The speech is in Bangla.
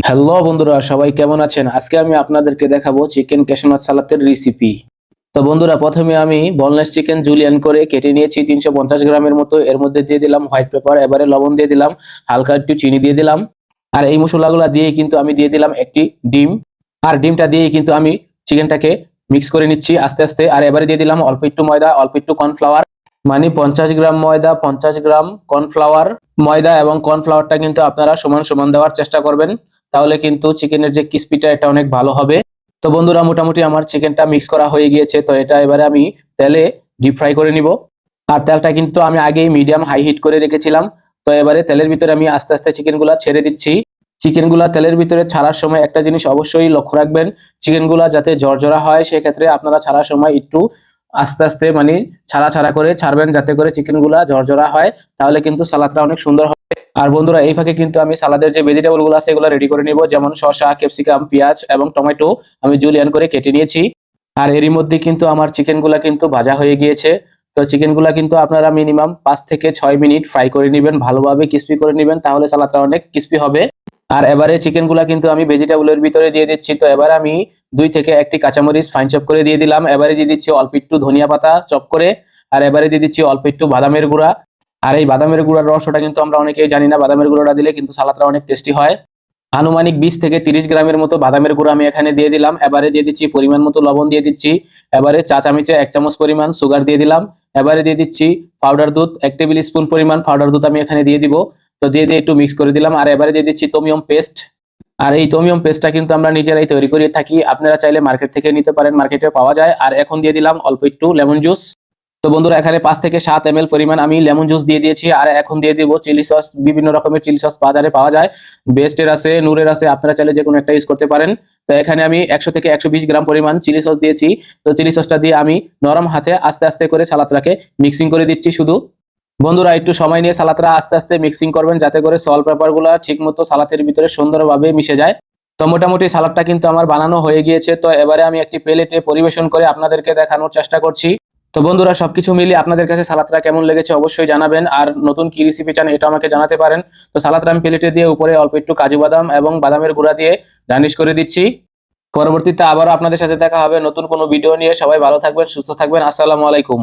হ্যালো বন্ধুরা, সবাই কেমন আছেন? আজকে আমি আপনাদেরকে দেখাবো চিকেন ক্যাশনাট সালাতের রেসিপি। তো বন্ধুরা, প্রথমে আমি boneless চিকেন জুলিয়ান করে কেটে নিয়েছি 350 গ্রামের মতো। এর মধ্যে দিয়ে দিলাম হোয়াইট পেপার, এবারে লবণ দিয়ে দিলাম, হালকা একটু চিনি দিয়ে দিলাম। আর এই মশলাগুলো দিয়ে কিন্তু আমি দিয়ে দিলাম একটি ডিম। আর ডিমটা দিয়ে কিন্তু আমি চিকেনটাকে মিক্স করে নিচ্ছি আস্তে আস্তে। আর এবারে দিয়ে দিলাম অল্প একটু ময়দা, অল্প একটু কর্নফ্লাওয়ার, মানে 50 গ্রাম ময়দা, 50 গ্রাম কর্নফ্লাওয়ার। ময়দা এবং কর্নফ্লাওয়ারটা কিন্তু আপনারা সমান সমান দেওয়ার চেষ্টা করবেন, তাহলে কিন্তু চিকেনের যে ক্রিস্পিটা এটা অনেক ভালো হবে। তো বন্ধুরা, মোটামুটি আমার চিকেনটা মিক্স করা হয়ে গিয়েছে। তো এটা এবারে আমি তেলে ডিপ ফ্রাই করে নিব। আর তেলটা কিন্তু আমি আগেই মিডিয়াম হাই হিট করে রেখেছিলাম। তো এবারে তেলের ভিতরে আমি আস্তে আস্তে চিকেনগুলা ছেড়ে দিচ্ছি। চিকেনগুলা তেলের ভিতরে ছাড়ার সময় একটা জিনিস অবশ্যই লক্ষ্য রাখবেন, চিকেনগুলা যাতে ঝরঝরা হয়। সেক্ষেত্রে আপনারা ছাড়ার সময় একটু আস্তে আস্তে মানে ছাড়া ছাড়া করে ছাড়বেন, যাতে করে চিকেনগুলা ঝরঝরা হয়, তাহলে কিন্তু সালাদটা অনেক সুন্দর হবে। আর বন্ধুরা, এই ফাঁকে কিন্তু আমি সালাদের যে ভেজিটেবল গুলো আছে এগুলো রেডি করে নিব, যেমন শসা, ক্যাপসিকাম, পেঁয়াজ এবং টমেটো আমি জুলিয়ান করে কেটে নিয়েছি। আর এরই মধ্যে কিন্তু আমার চিকেন গুলা কিন্তু ভাজা হয়ে গিয়েছে। তো চিকেন গুলা কিন্তু আপনারা মিনিমাম 5 থেকে 6 মিনিট ফ্রাই করে নেবেন, ভালোভাবে ক্রিস্পি করে নেবেন, তাহলে সালাদটা অনেক ক্রিস্পি হবে। আর এবারে চিকেন গুলা কিন্তু আমি ভেজিটেবলের ভিতরে দিয়ে দিচ্ছি। তো এবার আমি 2 থেকে 1টি কাঁচামরিচ ফাইন চপ করে দিয়ে দিলাম। এবারে দিয়ে দিচ্ছি অল্প একটু ধনিয়া পাতা চপ করে। আর এবারে দিয়ে দিচ্ছি অল্প একটু বাদামের গুঁড়া। আর এই বাদামের গুঁড়ার রসটা কিন্তু আমরা অনেকেই জানি না, বাদামের গুঁড়োটা দিলে কিন্তু সালাদটা অনেক টেস্টি হয়। আনুমানিক 20 থেকে 30 গ্রামের মতো বাদামের গুঁড়ো আমি এখানে দিয়ে দিলাম। এবারে দিয়ে দিচ্ছি পরিমাণ মতো লবণ দিয়ে দিচ্ছি। এবারে চা চামচে 1 চামচ পরিমাণ সুগার দিয়ে দিলাম। এবারে দিয়ে দিচ্ছি পাউডার দুধ, 1 টেবিল স্পুন পরিমাণ পাউডার দুধ আমি এখানে দিয়ে দিব। তো দিয়ে দিয়ে একটু মিক্স করে দিলাম। আর এবারে দিয়ে দিচ্ছি টমিয়ম পেস্ট। আর এই টমিয়ম পেস্টটা কিন্তু আমরা নিজেরাই তৈরি করে থাকি, আপনারা চাইলে মার্কেট থেকে নিতে পারেন, মার্কেটে পাওয়া যায়। আর এখন দিয়ে দিলাম অল্প একটু লেমন জুস। তো বন্ধুরা, এখানে 5 থেকে 7 ml পরিমাণ আমি লেমন জুস দিয়ে দিয়েছি। আর এখন দিয়ে দিব চিলি সস। বিভিন্ন রকমের চিলি সস বাজারে পাওয়া যায়, বেস্টের আছে, নূরের আছে, আপনারা চাইলে যে কোনো একটা ইউজ করতে পারেন। তো এখানে আমি 100 থেকে 120 গ্রাম পরিমাণ চিলি সস দিয়েছি। তো চিলি সসটা দিয়ে আমি নরম হাতে আস্তে আস্তে করে সালাদটাকে মিক্সিং করে দিচ্ছি শুধু। বন্ধুরা, একটু সময় নিয়ে সালাদটা আস্তে আস্তে মিক্সিং করবেন, যাতে করে সল্ট পেপার গুলা ঠিক মতো সালাদের ভিতরে সুন্দরভাবে মিশে যায়। তো মোটামুটি সালাদটা কিন্তু আমার বানানো হয়ে গিয়েছে। তো এবারে আমি একটি প্লেটে পরিবেশন করে আপনাদেরকে দেখানোর চেষ্টা করছি। তো বন্ধুরা, সবকিছু মিলিয়ে আপনাদের কাছে সালাদটা কেমন লেগেছে অবশ্যই জানাবেন। আর নতুন কি রেসিপি চান এটা আমাকে জানাতে পারেন। তো সালাদটা আমি প্লেটে দিয়ে উপরে অল্প একটু কাজু বাদাম এবং বাদামের গুঁড়া দিয়ে গার্নিশ করে দিচ্ছি। পরবর্তীতে আবারও আপনাদের সাথে দেখা হবে নতুন কোনো ভিডিও নিয়ে। সবাই ভালো থাকবেন, সুস্থ থাকবেন। আসসালামু আলাইকুম।